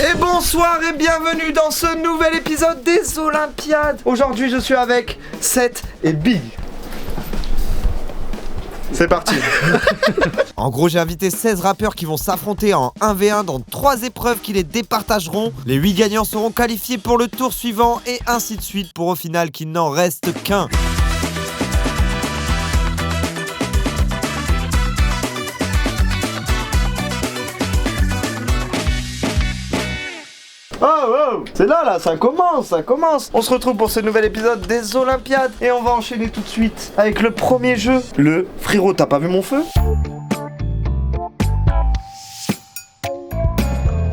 Et bonsoir et bienvenue dans ce nouvel épisode des Olympiades. Aujourd'hui je suis avec Seth et Big. C'est parti. En gros, j'ai invité 16 rappeurs qui vont s'affronter en 1v1 dans 3 épreuves qui les départageront. Les 8 gagnants seront qualifiés pour le tour suivant et ainsi de suite pour au final qu'il n'en reste qu'un. Oh, c'est là, ça commence. On se retrouve pour ce nouvel épisode des Olympiades et on va enchaîner tout de suite avec le premier jeu. Le frérot, t'as pas vu mon feu?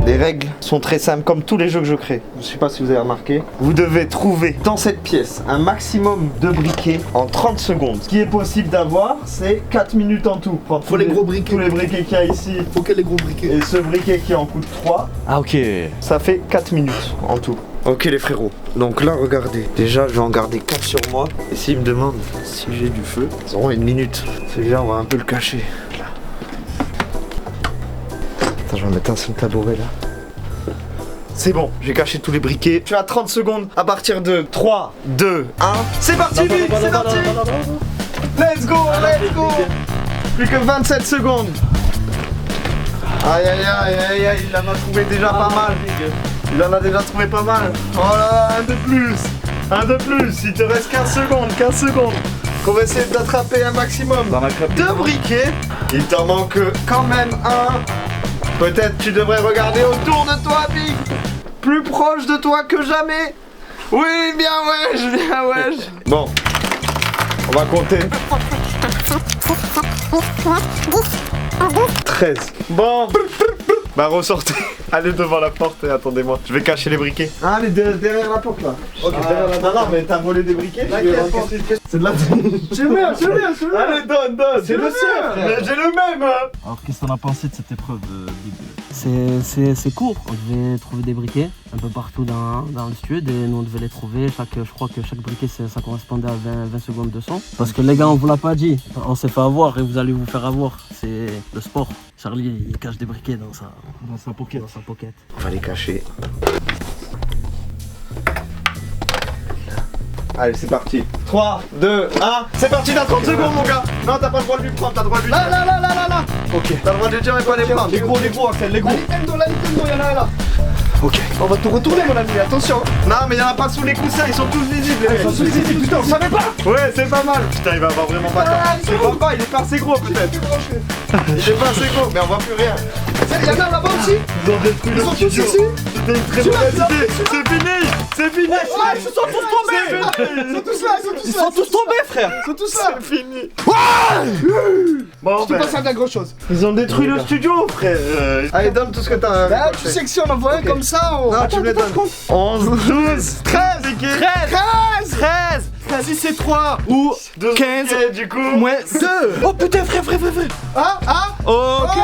Les règles sont très simples comme tous les jeux que je crée. Je sais pas si vous avez remarqué. Vous devez trouver dans cette pièce un maximum de briquets en 30 secondes. Ce qui est possible d'avoir, c'est 4 minutes en tout. Faut les gros briquets. Tous les briquets qu'il y a ici. Faut que les gros briquets. Et ce briquet qui en coûte 3. Ah ok. Ça fait 4 minutes en tout. Ok les frérots, donc là regardez, déjà je vais en garder 4 sur moi. Et s'ils me demandent si j'ai du feu, ils auront 1 minute. Celui-là on va un peu le cacher. Là. Attends, je vais mettre un sur le tabouret là. C'est bon, j'ai caché tous les briquets. Tu as 30 secondes à partir de 3, 2, 1. C'est parti Big, c'est parti. Let's go. Plus que 27 secondes. Aïe, il en a trouvé déjà pas mal. Il en a déjà trouvé pas mal. Oh là là, un de plus. Il te reste 15 secondes. On va essayer d'attraper un maximum de briquets. Il t'en manque quand même un. Peut-être tu devrais regarder autour de toi, Big. Plus proche de toi que jamais. Oui, bien wesh. Bon, on va compter. 13. Bon. Bah ressortez. Allez devant la porte et attendez-moi. Je vais cacher les briquets. Ah, allez derrière la porte là. Ok, derrière la porte. Non, mais t'as volé des briquets. C'est de la... C'est le mien. Allez, donne. C'est le sien. Mais j'ai le même. Alors qu'est-ce qu'on a pensé de cette épreuve, Big? C'est court, on devait trouver des briquets un peu partout dans le stud et nous on devait les trouver. Je crois que chaque briquet ça correspondait à 20 secondes de son. Parce que les gars on vous l'a pas dit, on s'est fait avoir et vous allez vous faire avoir, c'est le sport. Charlie il cache des briquets dans sa pocket. On va les cacher. Allez, c'est parti. 3, 2, 1. C'est parti dans 30 secondes, mon gars. Non, t'as pas le droit de lui prendre, t'as le droit de lui dire. Là. Ok. T'as le droit de lui dire, mais pas les prendre. Les gros, Axel, les gros. La Nintendo, il y en a un là. Ok. On va tout retourner, mon ami, attention. Non, mais il y en a pas sous les coussins, ils sont tous visibles. Ils sont tous visibles, putain, vous savez pas? Ouais, c'est pas mal. Putain, il va avoir vraiment pas de temps. C'est pas, il est pas assez gros, peut-être. Il est pas assez gros, mais on voit plus rien. Il y en a là-bas aussi. Ils ont détruit le studio. C'était une très mauvaise idée. C'est fini. Ouais, ils se sont tous tombés. Ils sont tous tombés, frère. Ils sont tous là. C'est fini. Bon, Je te passe à de la grosse chose. ils ont détruit le studio, frère. Allez, donne tout ce que t'as. Là, tu sais que si on en voit un comme ça, on... Non, tu me les donnes. 11, 12, 13. Si c'est 3 ou 15, du coup. moins 2. Oh putain, frère. Ok.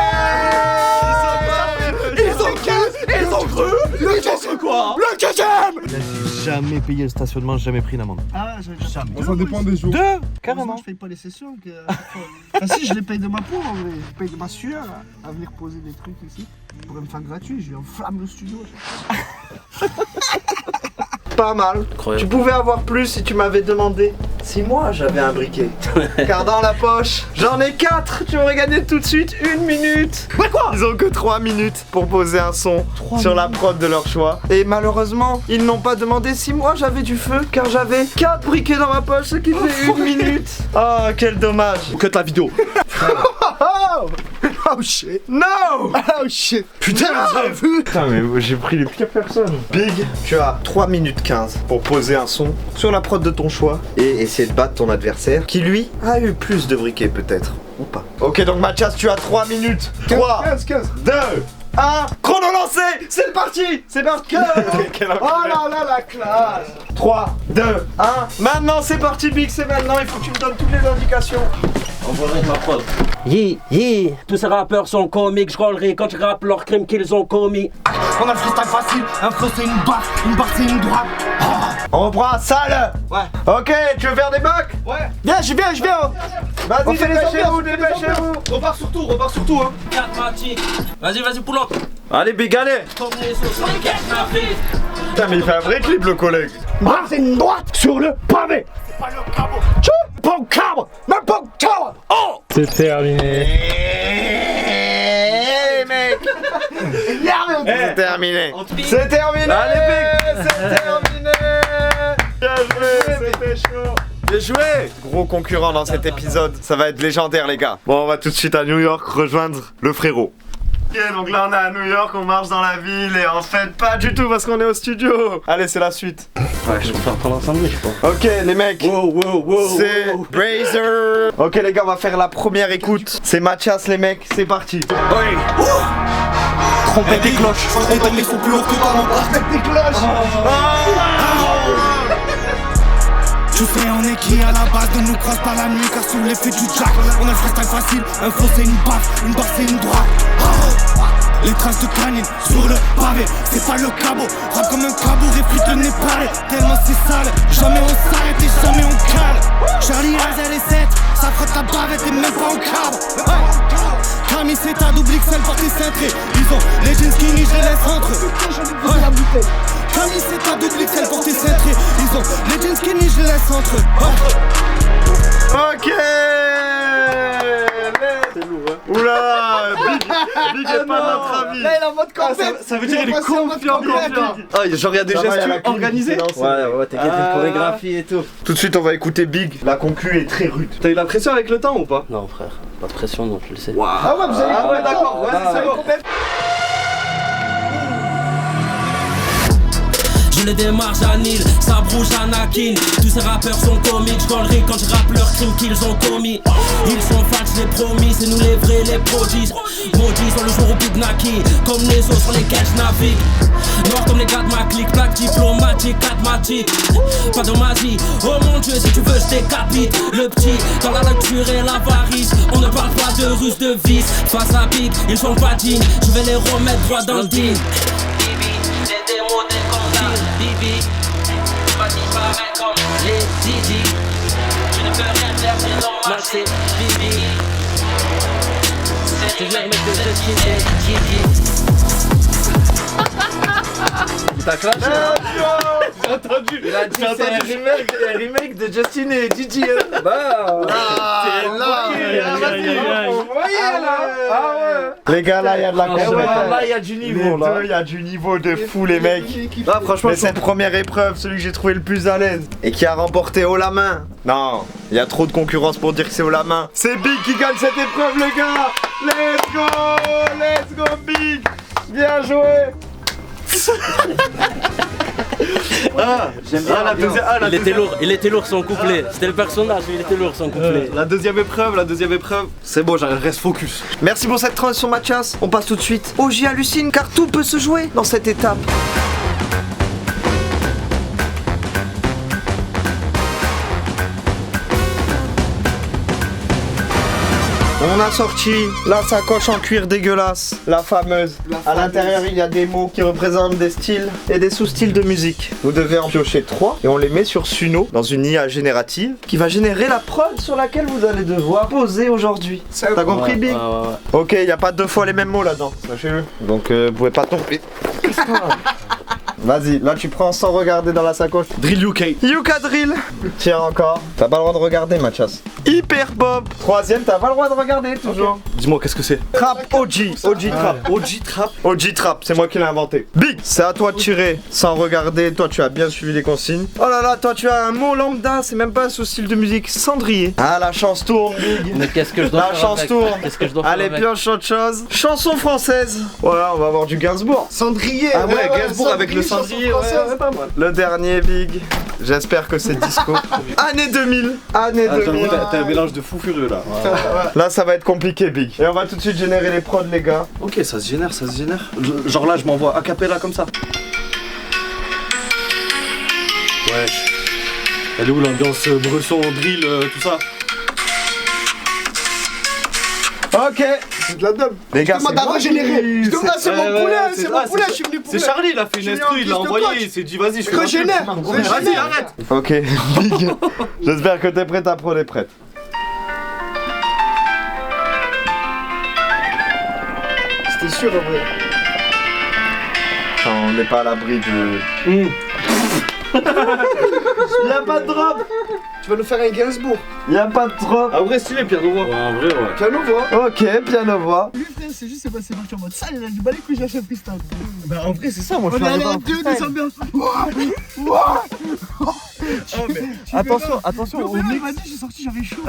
Ils ont 15, ils ont cru. Le 15 quoi? Le 15ème. J'ai jamais payé le stationnement, j'ai jamais pris une amende. Ah, jamais. Ça dépend des jours. 2 carrément. Je paye pas les sessions. Enfin si, je les paye de ma peau, en vrai. Je paye de ma sueur à venir poser des trucs ici. Je pourrais me faire gratuit, je lui enflamme le studio. Pas mal. Incroyable. Tu pouvais avoir plus si tu m'avais demandé si moi j'avais un briquet. Car dans la poche, j'en ai 4. Tu aurais gagné tout de suite 1 minute. Mais quoi? Ils ont que 3 minutes pour poser un son sur la prod de leur choix. Et malheureusement, ils n'ont pas demandé si moi j'avais du feu. Car j'avais 4 briquets dans ma poche, ce qui fait 1 minute. Oh, quel dommage. Cut la vidéo. Oh shit. No. Oh shit. Putain, vous avez vu? Putain, mais j'ai pris les pires personnes. Big, tu as 3 minutes 15 pour poser un son sur la prod de ton choix et essayer de battre ton adversaire qui, lui, a eu plus de briquets peut-être. Ou pas. Ok, donc Mathias, tu as 3 minutes. 3, 15. 2, 1. Chrono lancé. C'est parti. Quel Oh là là, la classe. 3, 2, 1. Maintenant, c'est parti, Big, c'est maintenant. Il faut que tu me donnes toutes les indications. On va avec ma prod. Tous ces rappeurs sont comiques, je rollerai quand ils rappent leurs crimes qu'ils ont commis. On a le freestyle facile, un flow c'est une barre c'est une droite. On reprend salle. Ouais. Ok, tu veux faire des bucks? Ouais. Viens, je viens. Vas-y, On fait les dépêchez-vous, ambiances, dépêchez-vous. Repars sur tout, hein. Vas-y, pull up. Allez, Big, allez. Putain, mais il fait un vrai clip, le collègue. C'est une droite sur le pavé. C'est pas le cabot. Pas le cabot. Même pas le cabot. Oh. C'est terminé. Hey, mec. C'est terminé. C'est terminé. Allez, Big. C'est terminé. Bien joué, c'était chaud. Bien joué. Gros concurrent dans cet épisode. Ça va être légendaire, les gars. Bon, on va tout de suite à New York rejoindre le frérot. Ok, donc là on est à New York, on marche dans la ville et en fait pas du tout parce qu'on est au studio. Allez, c'est la suite. Ouais, je vais faire prendre un sandwich, je crois. Ok, les mecs. C'est Brazer. Ok, les gars, on va faire la première écoute. C'est Mathias, les mecs. C'est parti. Trompette des cloches. Trompette des sont plus haut que par mon bras. Trompette des cloches. Tu sais on est qui à la base, ne nous croise pas la nuit car sous l'effet du jack on a le freestyle facile, un faux c'est une barre c'est une droite. Les traces de canine sur le pavé, c'est pas le cabot. Rap comme un cabot, réplique le nez paré. Tellement c'est sale, jamais on s'arrête et jamais on cale. Charlie Hazel et 7, ça frotte la bavette et même pas en câble. Camille c'est ta double XL portée cintrée. Ils ont les jeans skinny, je les laisse entre eux. Camille c'est ta double XL portée cintrée. Ils ont les jeans skinny, je les laisse entre eux. Ok. C'est lourd, hein. Oula, Big est pas de notre avis. Là, il est en mode campette. Ça veut dire qu'il est confiant. Ah, genre il y a des Ça va, il y a gestes la clim organisés. qui s'est lancée. Ouais, t'inquiète, une chorégraphie et tout. Tout de suite, on va écouter Big. La concu est très rude. T'as eu la pression avec le temps ou pas? Non, frère, pas de pression, non, tu le sais. Ah ouais, vous avez Ah ouais, d'accord, ouais, c'est bon. Je les démarche à Nil, ça brouge Anakin. Tous ces rappeurs sont comiques, j'collerai quand je rappe leurs crimes qu'ils ont commis. Ils sont fans, je l'ai promis, c'est nous les vrais, les prodiges. Maudits sur le jour au Big Naki, comme les eaux sur lesquels je navigue. Noir comme les gars de ma clique, plaque diplomatique, atmatique. Pas de magie, oh mon Dieu, si tu veux je décapite. Le petit, dans la lecture et l'avarice. On ne parle pas de ruse, de vice. Face à Big, ils sont pas dignes, je vais les remettre droit dans le digne. J'ai des modèles comme ça, Bibi. Tu vas disparaître comme les Didi. Tu ne peux rien faire, c'est normal, c'est Bibi. C'est les mecs de Didi. T'as clashé? J'ai entendu. Il a dit c'est un remake de Justin et Gigi. Les gars, là, il y a de la compétition. Là, il y a du niveau. Là, il y a du niveau de fou, les mecs. Là franchement, Mais cette première épreuve, celui que j'ai trouvé le plus à l'aise et qui a remporté haut la main. Non, il y a trop de concurrence pour dire que c'est haut la main. C'est Big qui gagne cette épreuve, les gars. Let's go, Big. Bien joué. j'aime bien la deuxième. Il était lourd son couplet. C'était le personnage, mais il était lourd son couplet. La deuxième épreuve, c'est bon, je reste focus. Merci pour cette transition, Mathias. On passe tout de suite au J hallucine car tout peut se jouer dans cette étape. On a sorti la sacoche en cuir dégueulasse, la fameuse. À l'intérieur, il y a des mots qui représentent des styles et des sous-styles de musique. Vous devez en piocher 3 et on les met sur Suno dans une IA générative qui va générer la prod sur laquelle vous allez devoir poser aujourd'hui. T'as compris, Big? Ok, il n'y a pas 2 fois les mêmes mots là-dedans, sachez-le. Donc vous pouvez pas tomber. Vas-y, là tu prends sans regarder dans la sacoche. Drill UK. Yuka Drill. Tiens encore. T'as pas le droit de regarder, Mathias. Hyper Bob. Troisième, t'as pas le droit de regarder toujours. Dis-moi, qu'est-ce que c'est? Trap OG. OG Trap. OG Trap. OG Trap, c'est moi qui l'ai inventé. Big, c'est à toi de tirer sans regarder. Toi, tu as bien suivi les consignes. Oh là là, toi, tu as un mot lambda. C'est même pas un sous-style de musique. Cendrier. Ah, la chance tourne, Big. Mais qu'est-ce que je dois La faire chance avec? tourne. Qu'est-ce que je dois faire Allez, avec? pioche autre chose. Chanson française. Voilà, on va avoir du Gainsbourg. Cendrier. Ah ouais, Gainsbourg avec le cendrier, ouais, pas mal. Le dernier, Big. J'espère que c'est disco. Année 2000. Année 2000. T'as un mélange de fou furieux là. Là, ça va être compliqué, Big. Et on va tout de suite générer les prods, les gars. Ok, ça se génère. Genre là, je m'envoie a cappella comme ça. Wesh. Elle est où l'ambiance bresson, drill, tout ça? Ok. C'est de la dub. Les gars, Je demande à régénérer. Je demande à c'est mon poulet, c'est mon poulet, je suis venu pour. C'est Charlie, il a fait une instru, il l'a envoyé, il s'est dit vas-y, je fais Régénère. Vas-y, arrête. Ok, Big. J'espère que t'es prêt, ta prod est prête. C'était sûr en vrai. quand on n'est pas à l'abri de... Y'a pas de drop. Tu vas nous faire un Gainsbourg. Y'a pas de drop. En vrai, stylé, piano voix. En vrai, ouais. Piano voix. Ok, piano voix. Lui frère, c'est juste c'est parti en mode sale, il a du balai que j'ai acheté freestyle. Bah en vrai c'est ça, moi On est allé à deux des ambiances. Attention Le frère il m'a dit, j'ai sorti, j'avais chaud.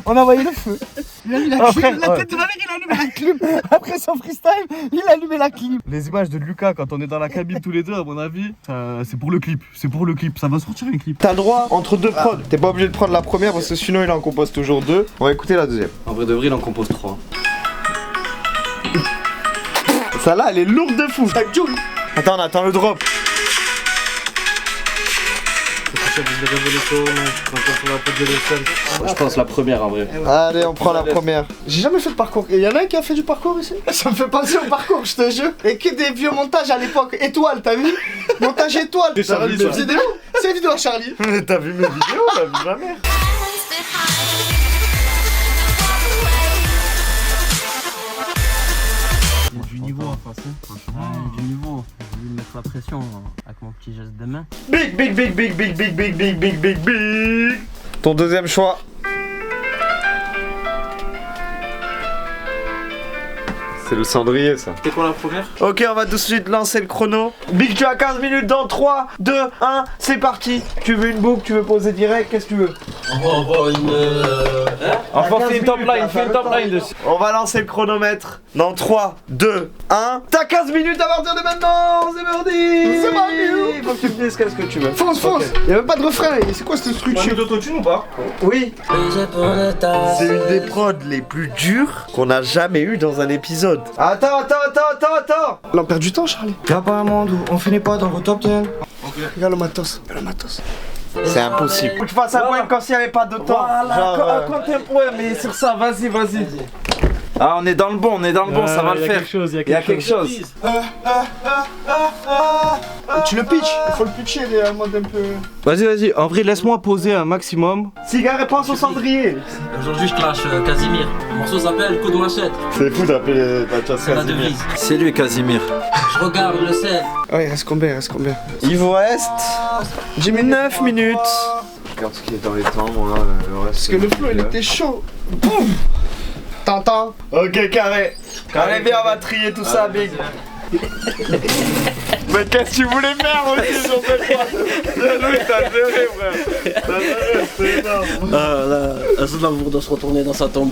On a envoyé le feu. Il a mis la clim, la tête de ma mère, il a allumé la clim. Après son freestyle, il a allumé la clim. Les images de Lucas quand on est dans la cabine tous les deux, à mon avis, c'est pour le clip. C'est pour le clip. Ça va sortir un clip. T'as le droit entre deux prods. T'es pas obligé de prendre la première parce que sinon il en compose toujours deux. On va écouter la deuxième. En vrai de vrai, il en compose 3. Celle-là elle est lourde de fou. Attends, on attend le drop. Je pense la première en vrai. Allez, on prend la première. J'ai jamais fait de parcours. Il y en a un qui a fait du parcours ici? Ça me fait penser au parcours, je te jure. Et que des vieux montages à l'époque. Étoile, t'as vu? Montage étoile. Charlie, C'est ça. vidéo. C'est vidéo à Charlie. Mais t'as vu mes vidéos, t'as vu ma mère. Du niveau en face, franchement. Du niveau, j'ai voulu mettre la pression avec mon petit geste de main. Big. Ton deuxième choix. C'est le cendrier ça. C'était quoi la première? Ok, on va tout de suite lancer le chrono. Big, tu as 15 minutes dans 3, 2, 1, c'est parti. Tu veux une boucle, tu veux poser direct, qu'est-ce que tu veux? On fait une top line, dessus. On va lancer le chronomètre dans 3, 2, 1. T'as 15 minutes à partir de maintenant, c'est parti. C'est parti. Il faut que tu me dises qu'est-ce que tu veux. Fonce. Y'a même pas de refrain. C'est quoi cette structure? d'autotune ou pas? Oui. C'est une des prods les plus dures qu'on a jamais eu dans un épisode. Attends. Là on perd du temps, Charlie. Y'a pas un monde où on finit pas dans vos top 10. Regarde le matos. C'est impossible. Faut que tu fasses un point comme s'il n'y avait pas de temps. Genre, Compte un point, mais sur ça, vas-y. Ah, on est dans le bon, ça va le faire. Il y a quelque chose. Tu le pitches. Il faut le pitcher, il est en mode un peu. Vas-y, en vrai, laisse-moi poser un maximum. Cigare et pense au cendrier. Aujourd'hui je clash Casimir. Le morceau s'appelle Coup de machette. C'est fou d'appeler ta chasse C'est la devise. C'est lui, Casimir. Je regarde le sel. Ouais, il reste combien? Il vous reste 9 minutes. Regarde ce qui est dans les temps, moi. Parce que le flow il était chaud. Boum. T'entends? Ok, carré. Allez bien, on va trier tout ça, Big. Mais qu'est-ce que tu voulais faire aussi sur cette fois? Louis, t'as géré, frère. T'as géré, c'est énorme. Ah là, c'est de l'amour de se retourner dans sa tombe.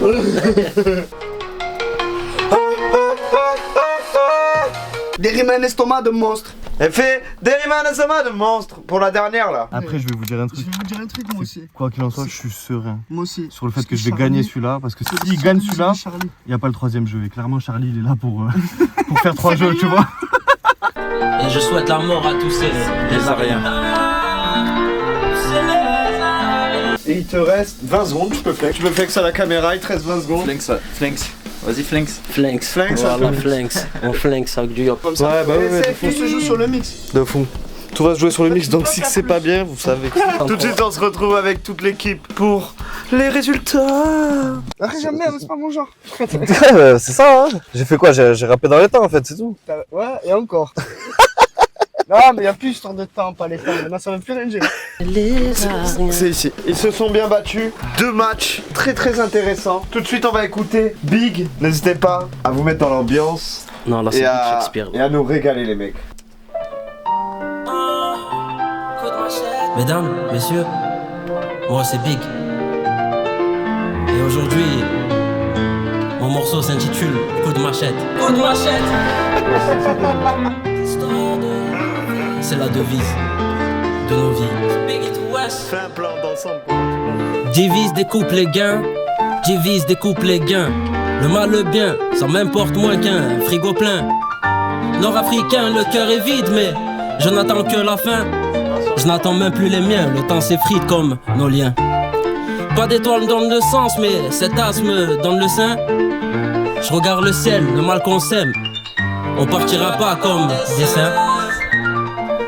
Des rimes un estomac de monstre. Elle fait des rimes à l'estomac de monstre pour la dernière là. Après, je vais vous dire un Je truc. vais vous dire un truc, moi aussi. Quoi qu'il en soit, je suis serein Moi aussi. sur le fait Parce que je vais Charlie- gagner celui-là. Parce que s'il gagne celui-là, Charlie. il n'y a pas le troisième jeu. Et clairement, Charlie, il est là pour faire 3 jeux, tu vois. Et je souhaite la mort à tous ces les Ariens. Et il te reste 20 secondes, tu peux flex. Tu peux flex à la caméra, il te reste 20 secondes. Flanks. Vas-y, flanks. Flanks. Flanks, Voilà, flanks. On flanks avec du hop. Comme ça. Ouais, bah ouais, Et de c'est fou. tout se joue sur le mix. De fou. Tout va se jouer sur le mix, donc si c'est pas bien, vous savez. Tout de suite, on se retrouve avec toute l'équipe pour les résultats. Arrête jamais, c'est pas mon genre. C'est ça, hein. J'ai fait quoi? J'ai rappé dans les temps, en fait, c'est tout. Ouais, et encore. Non, mais y'a plus tant de temps, pas les femmes. Maintenant, ça veut plus rien dire. C'est ici. Ils se sont bien battus. 2 matchs très intéressants. Tout de suite, on va écouter Big. N'hésitez pas à vous mettre dans l'ambiance Non, là c'est et, à... Shakespeare. et à nous régaler, les mecs. Mesdames, messieurs, moi c'est Big. Et aujourd'hui, mon morceau s'intitule Coup de machette. Coup de machette. C'est la devise de nos vies. Fais un plan d'ensemble. Divise, découpe les gains. Divise, découpe les gains. Le mal, le bien, ça m'importe moins qu'un frigo plein. Nord-africain, le cœur est vide, mais je n'attends que la fin. Je n'attends même plus les miens, le temps s'effrite comme nos liens. Pas d'étoile me donne le sens, mais cet as me donne le sein. Je regarde le ciel, le mal qu'on sème. On partira pas comme des saints.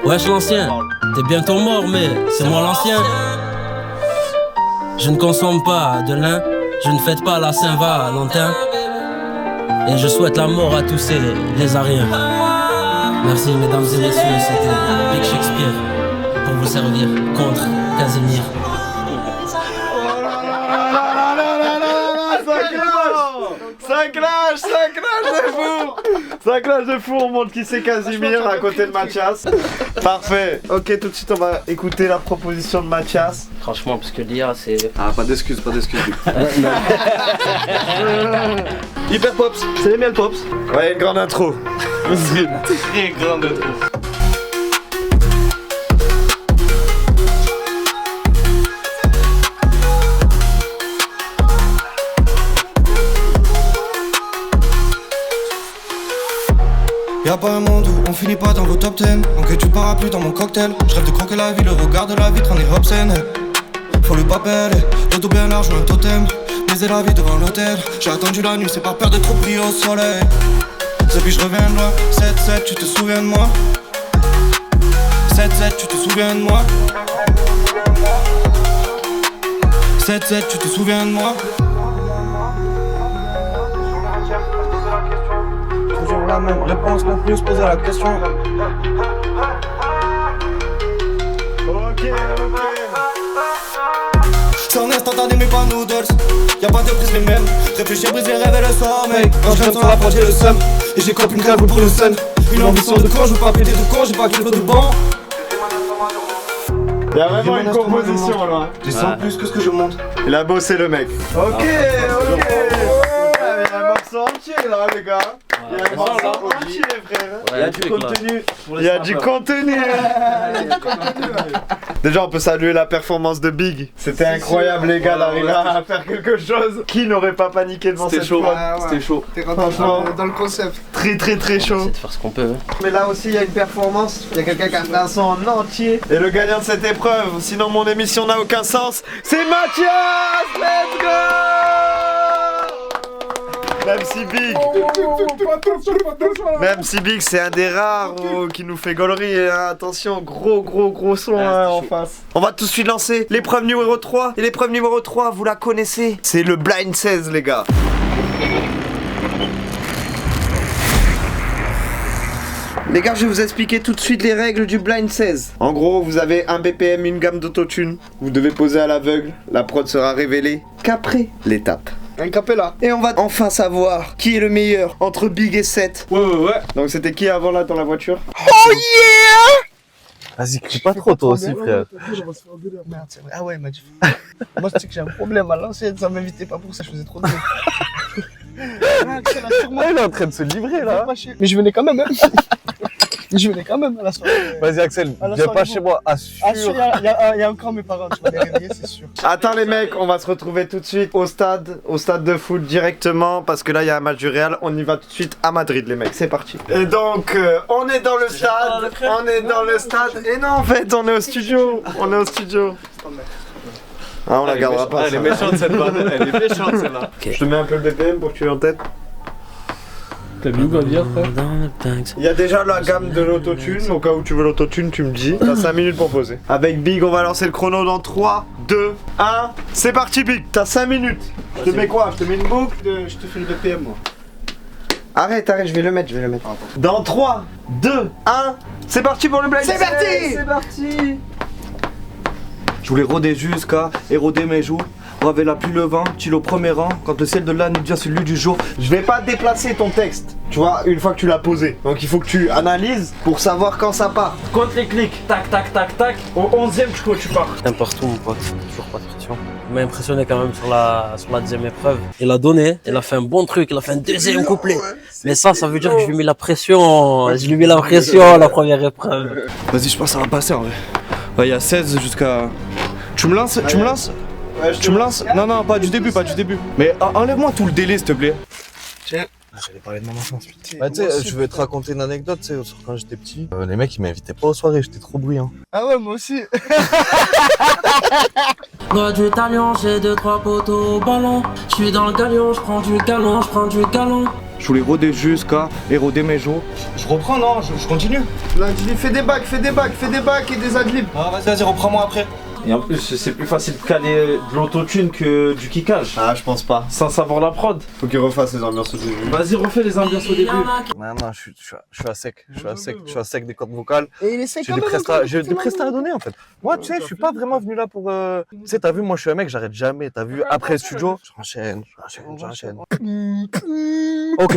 Wesh l'ancien, t'es bientôt mort, mais c'est moi l'ancien. Je ne consomme pas de lin, je ne fête pas la Saint-Valentin. Et je souhaite la mort à tous ces lézariens. Merci mesdames et messieurs, c'était Big Shakespeare pour vous servir contre Casimir. Ça clash de fou, on montre qui c'est Casimir à côté de Mathias. Parfait. Ok, tout de suite on va écouter la proposition de Mathias. Franchement, parce que l'IA, c'est. Ah, pas d'excuses. Hyper Pops, c'est les miel Pops. Ouais, une grande intro. Très grande intro. Y'a pas un monde où on finit pas dans vos top 10. Donc tu parapluies dans mon cocktail. Je rêve de croquer la vie, le regard de la vitre en est obscène. Faut le papel, le dos bien large ou un totem. Baiser la vie devant l'hôtel. J'ai attendu la nuit, c'est pas peur d'être trop pris au soleil. Depuis je reviens de loin, 7-7, tu te souviens de moi. 7-7, tu te souviens de moi. 7-7, tu te souviens de moi. Toujours la même réponse, non plus se poser la question. C'est en instantané mais pas noodles. Y'a pas de prise les mêmes. Réfléchir, briser, rêver le sommeil. Un jeune sur la porte, j'ai le seum. Et j'ai copé une cagoule pour le sun. Une ambition de con, je veux pas péter de con, j'ai pas qu'il faut de bon. Y'a vraiment une composition là. Tu sens plus que ce que je monte. Il a bossé le mec. Ok. Il y a un morceau entier là les gars. Il y a un morceau entier frère. Il y a du contenu. Il y a du contenu. Déjà on peut saluer la performance de Big. C'était incroyable les gars d'arriver à faire quelque chose. Qui n'aurait pas paniqué devant cette C'était chaud, prod. c'était chaud. T'es rentré Franchement. dans le concept. Très très très chaud. C'est de faire ce qu'on peut. Mais là aussi il y a une performance. Il y a quelqu'un qui a fait un son en entier. Et le gagnant de cette épreuve, sinon mon émission n'a aucun sens, c'est Mathias. Let's go. Même si Big c'est un des rares qui nous fait gaulerie, hein, attention, gros son hein, en face. On va tout de suite lancer l'épreuve numéro 3. Et l'épreuve numéro 3, vous la connaissez, c'est le blind 16 les gars. Les gars, je vais vous expliquer tout de suite les règles du blind 16. En gros, vous avez un BPM, une gamme d'autotune. Vous devez poser à l'aveugle. La prod sera révélée qu'après l'étape. Un capella. Et on va enfin savoir qui est le meilleur entre Big et Seth. Ouais. Donc c'était qui avant là dans la voiture? Vas-y, crie pas trop toi aussi, frère. Merde, c'est vrai. Ah ouais, il m'a dit. Moi, je sais que j'ai un problème à l'ancienne, ça m'invitait pas pour ça, je faisais trop de bruit. Il est en train de se livrer là. Mais je venais quand même, hein. Je venais quand même à la soirée. Vas-y, Axel, À la viens soirée, pas chez moi, Ah, sûr, assure. il y a encore mes parents, tu vas les réveiller, c'est sûr. Attends les mecs, on va se retrouver tout de suite au stade de foot directement parce que là il y a un match du Real. On y va tout de suite à Madrid les mecs, c'est parti. Et donc on est dans le stade, Et non en fait on est au studio, Ah on la gardera pas. Elle est ça. méchante cette vanne, elle est méchante celle-là. Je te mets un peu le BPM pour que tu aies en tête. T'as vu où va dire, frère? Il y a déjà la gamme de l'autotune, au cas où tu veux l'autotune, tu me dis. T'as 5 minutes pour poser. Avec Big, on va lancer le chrono dans 3, 2, 1. C'est parti Big, t'as 5 minutes. Je te mets quoi? Je te mets une boucle? Je te fais le BPM, moi. Arrête, je vais le mettre. Dans 3, 2, 1. C'est parti pour le blind. C'est parti. C'est parti. Je voulais rôder jusqu'à éroder mes joues. Braver la pluie, le vent, chill au premier rang. Quand le ciel de la nuit devient celui du jour. Je vais pas déplacer ton texte, tu vois, une fois que tu l'as posé. Donc il faut que tu analyses pour savoir quand ça part. Compte les clics, tac. Au 11ème, tu pars. N'importe où, mon pote. Toujours pas de pression. Il m'a impressionné quand même sur la deuxième épreuve. Il a donné, il a fait un bon truc, il a fait un deuxième couplet. Mais ça veut dire que je lui ai mis la pression. La première épreuve. Vas-y, je pense que ça va passer en vrai. Ouais, il y a 16 jusqu'à. Tu me lances? Ouais, Tu me lances? Non, pas du début. Mais enlève-moi tout le délai, s'il te plaît. Tiens. J'allais parler de mon enfance. Bah, tu sais, je vais te raconter une anecdote, tu sais, sur quand j'étais petit. Les mecs, ils m'invitaient pas aux soirées, j'étais trop bruyant. Ah ouais, moi aussi. Dans du talion, j'ai 2-3 poteaux au ballon. J'suis dans le galion, j'prends du galon. Je voulais rôder jusqu'à éroder mes jours. Je reprends, non? Je continue. Là, tu dis fais des bacs et des adlibs. Ah, vas-y, reprends-moi après. Et en plus, c'est plus facile de caler de l'autotune que du kickage. Ah, je pense pas. Sans savoir la prod. Faut qu'il refasse les ambiances au début. Vas-y, refais les ambiances au début. Non, je suis à sec. Je suis à sec des cordes vocales. Et il essaie J'ai des prestats à donner en fait. Moi, tu sais, je suis pas vraiment venu là pour. Tu sais, t'as vu, moi, je suis un mec, j'arrête jamais. T'as vu, après le studio, j'enchaîne. Ok.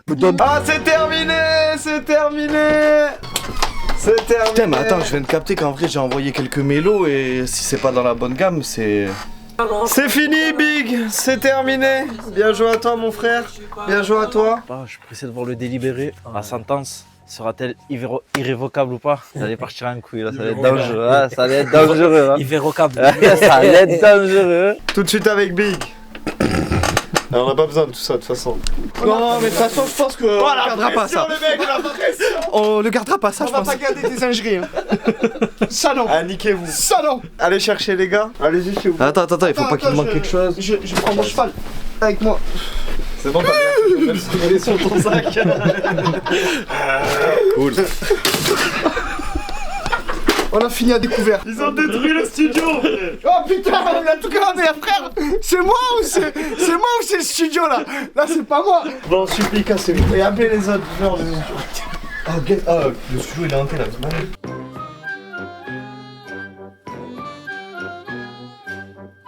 Me donne. Ah, c'est terminé. C'est terminé. Putain, mais attends, je viens de capter qu'en vrai, j'ai envoyé quelques mélos et si c'est pas dans la bonne gamme, c'est. C'est fini, Big. C'est terminé. Bien joué à toi, mon frère. Bien joué à toi. Je suis pressé de voir le délibéré. La sentence sera-t-elle irrévocable ou pas? Ça allait partir en couille là, ça allait être dangereux. Ah, ça allait être dangereux. Hein. Irrévocable. Ça allait être dangereux. Tout de suite avec Big. Alors, on n'a pas besoin de tout ça de toute façon. Non, mais de toute façon, je pense que. On ne gardera pas ça. Les mecs, la pression. On ne gardera pas ça, je pense. On va pas garder des singeries. Hein. Ça non. Ah, niquez-vous. Ça non. Allez chercher les gars. Allez-y chez vous. Attends, il faut pas qu'il manque quelque chose. Je prends mon cheval avec moi. C'est bon, t'as bien. Même sur ton sac. Cool. On a fini à découvert. Ils ont détruit le studio. Oh putain, on a tout cramé, frère. C'est moi ou c'est le studio là? Là, c'est pas moi. Bon, on supplie, cassez-vous. Et appelez les autres. Le studio, il est hanté là.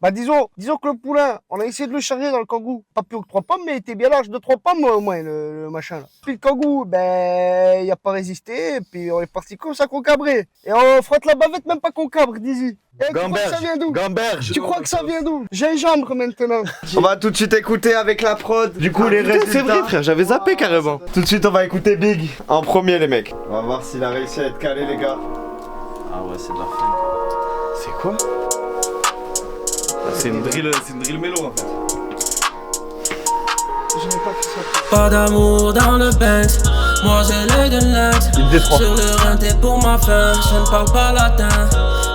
Bah disons que le poulain, on a essayé de le charger dans le kangou. Pas plus que 3 pommes, mais il était bien large de 3 pommes au moins le machin là. Puis le kangou, ben il a pas résisté, et puis on est parti comme ça concabré. Et on frotte la bavette même pas concabre, dis-y. Tu crois que ça vient d'où? Gamberge. Tu crois que ça vient d'où? Gingembre maintenant. On va tout de suite écouter avec la prod. Du coup, les résultats. C'est vrai, frère, j'avais zappé carrément. Tout de suite, on va écouter Big en premier, les mecs. On va voir s'il a réussi à être calé, les gars. Ah ouais, c'est de la fin. C'est quoi? C'est une drill mélo en fait. Pas d'amour dans le Benz, moi j'ai l'œil de lynx. Sur le rein t'es pour ma faim, je ne parle pas latin.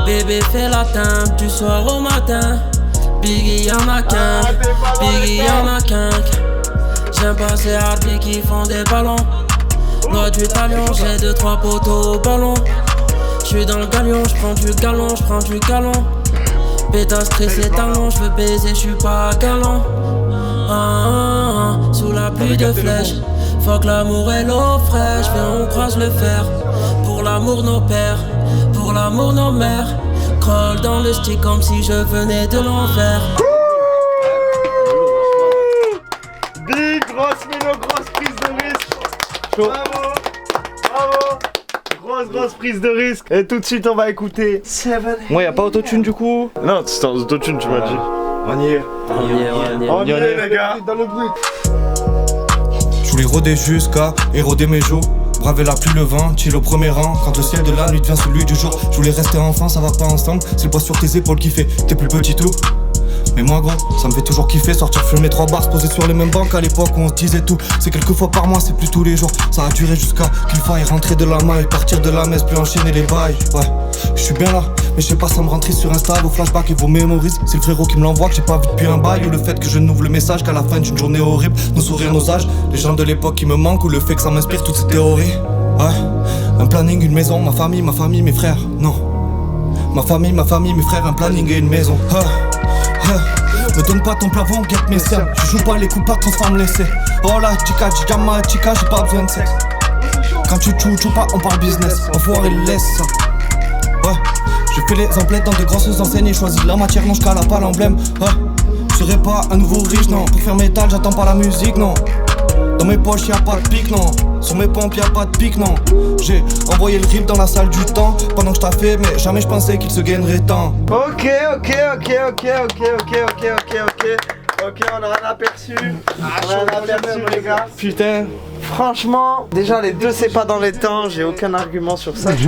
Bébé fais latin, du soir au matin. Biggie y'en a qu'un, Biggie y'en a qu'un. J'aime pas ces hardis qui font des ballons. Loi du talion, j'ai 2-3 poteaux au ballon. J'suis dans le galion, j'prends du galon, j'prends du galon. Pétasse stressé talon, j'veux baiser, j'suis pas galant. Sous la pluie de flèches, fuck l'amour et l'eau fraîche. Viens on croise le fer, pour l'amour nos pères, pour l'amour nos mères. Crawl dans le stick comme si je venais de l'enfer. Big, grosse mélo, grosse prise de risque. Bravo. Grosse prise de risque. Et tout de suite, on va écouter Seven. Moi, y'a pas autotune du coup? Non, c'était en autotune, tu m'as dit. On y est. On y est, les gars. Dans le bruit. Je voulais rôder jusqu'à éroder mes jours. Braver la pluie, le vent, chill au premier rang. Quand le ciel de la nuit devient celui du jour. Je voulais rester enfant, ça va pas ensemble. C'est le poids sur tes épaules qui fait, t'es plus petit tout. Mais moi gros, ça me fait toujours kiffer. Sortir fumer 3 bars, se poser sur les mêmes bancs. À l'époque où on se disait tout. C'est quelques fois par mois, c'est plus tous les jours. Ça a duré jusqu'à qu'il faille rentrer de la maille. Partir de la messe, puis enchaîner les bails. Ouais, je suis bien là, mais je sais pas, ça me rend triste sur Insta. Vos flashbacks et vos mémories. C'est le frérot qui me l'envoie, que j'ai pas vu depuis un bail. Ou le fait que je n'ouvre le message qu'à la fin d'une journée horrible. Nos sourires, nos âges, les gens de l'époque qui me manquent. Ou le fait que ça m'inspire toutes ces théories. Ouais, un planning, une maison, ma famille, mes frères. Non, ma famille, mes frères, un planning et une maison. Me donne pas ton plafond, guette mes cernes. Je joue pas les coups, pas transforme l'essai. Oh la chica, chica, j'ai pas besoin de sexe. Quand tu chou pas, on parle business. Enfoiré, laisse ça. Ouais, je fais les emplettes dans de grosses enseignes et choisis la matière, non, j'cala pas l'emblème. Ouais, je serai pas un nouveau riche, non. Pour faire métal, j'attends pas la musique, non. Dans mes poches y'a pas de pique, non. Sur mes pompes y'a pas de pique, non. J'ai envoyé le rip dans la salle du temps pendant que je taffais, mais jamais je pensais qu'il se gagnerait tant. Ok, on a un aperçu. On a un aperçu, les gars. Putain. Franchement, déjà les deux c'est pas dans les temps, j'ai aucun argument sur ça. Il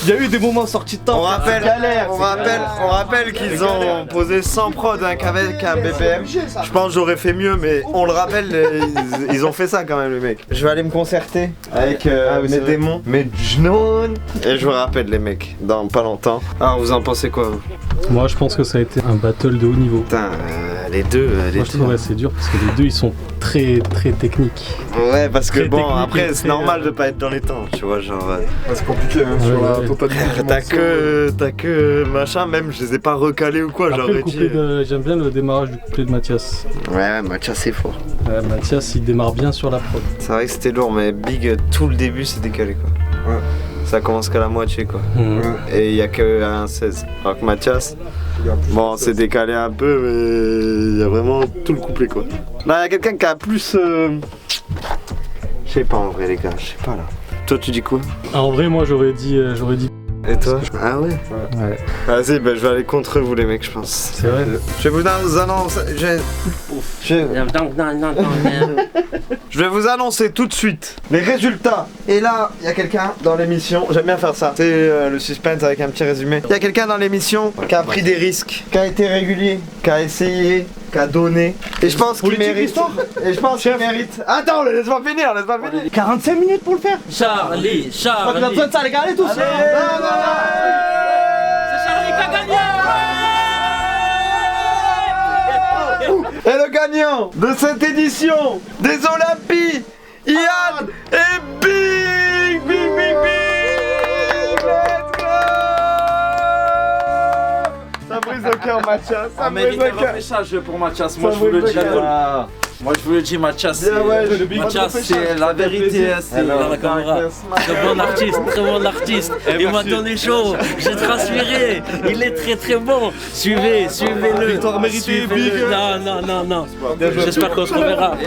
y a eu des moments sortis de temps. On rappelle qu'ils ont posé 100 prod hein, qu'avec un BPM. Je pense que j'aurais fait mieux, mais on le rappelle, ils ont fait ça quand même les mecs. Je vais aller me concerter avec mes démons, mes jnons. Et je vous rappelle les mecs, dans pas longtemps. Alors vous en pensez quoi vous? Moi je pense que ça a été un battle de haut niveau. Putain, les deux. Moi je trouve ouais, c'est dur parce que les deux ils sont très techniques. Ouais, parce que Très bon, technique après, et c'est très, normal de pas être dans les temps, tu vois, genre. C'est compliqué hein, sur la totalité. T'as que machin, même je les ai pas recalés ou quoi, Après j'aurais le couplet dit. j'aime bien le démarrage du couplet de Mathias. Ouais, Mathias c'est fort. Ouais, Mathias il démarre bien sur la prod. C'est vrai que c'était lourd, mais Big, tout le début c'est décalé quoi. Ouais. Ça commence qu'à la moitié quoi. Mhm. Et il y a que un 16. Alors que Mathias, bon, c'est décalé un peu, mais il y a vraiment tout le couplet quoi. Là, il y a quelqu'un qui a plus. Je sais pas en vrai, les gars, je sais pas là. Toi, tu dis quoi? Ah, en vrai moi j'aurais dit Et toi? Ah ouais? ouais. Vas-y, bah, je vais aller contre vous, les mecs, je pense. C'est vrai. Je vais vous annoncer. Je vais vous annoncer tout de suite les résultats. Et là, il y a quelqu'un dans l'émission. J'aime bien faire ça. C'est le suspense avec un petit résumé. Il y a quelqu'un dans l'émission qui a pris des risques, qui a été régulier, qui a essayé, qui a donné. Et je pense qu'il mérite. Et je pense qu'il mérite. Attends, laisse-moi finir, laisse-moi finir. 45 minutes pour le faire. Charlie, On a Charlie. besoin de ça, les gars, allez tous. C'est Charlie qui a gagné. Et le gagnant de cette édition des Olympies, Yann et Big. Let's go. Ça brise le cœur, Mathias. Ça brise le cœur. message pour Mathias, moi Ça je vous le brûle dis. le cœur. Moi je vous le dis, Mathias, Bien, ouais, Mathias, c'est la vérité. C'est Dans la caméra. Très bon artiste. Il m'a donné chaud, j'ai transpiré. Il est très bon. Suivez-le. Victoire méritée, Big. Non. J'espère qu'on se reverra. Ouais,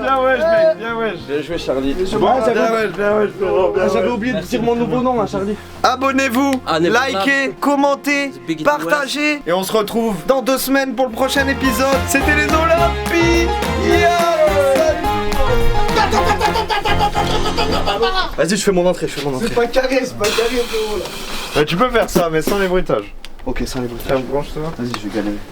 bien ouais, mec, bien ouais. Bien joué, Charlie. Bien ouais, frérot. J'avais oublié de dire mon nouveau nom, hein, Charlie. Abonnez-vous, likez, commentez, Big partagez. Et on se retrouve dans 2 semaines pour le prochain épisode. C'était les Olympies. Vas-y, je fais mon entrée. C'est pas carré, frérot là. Tu peux faire ça, mais sans les bruitages. Ok, sans les bruitages. Branche-toi. Vas-y, je vais galérer.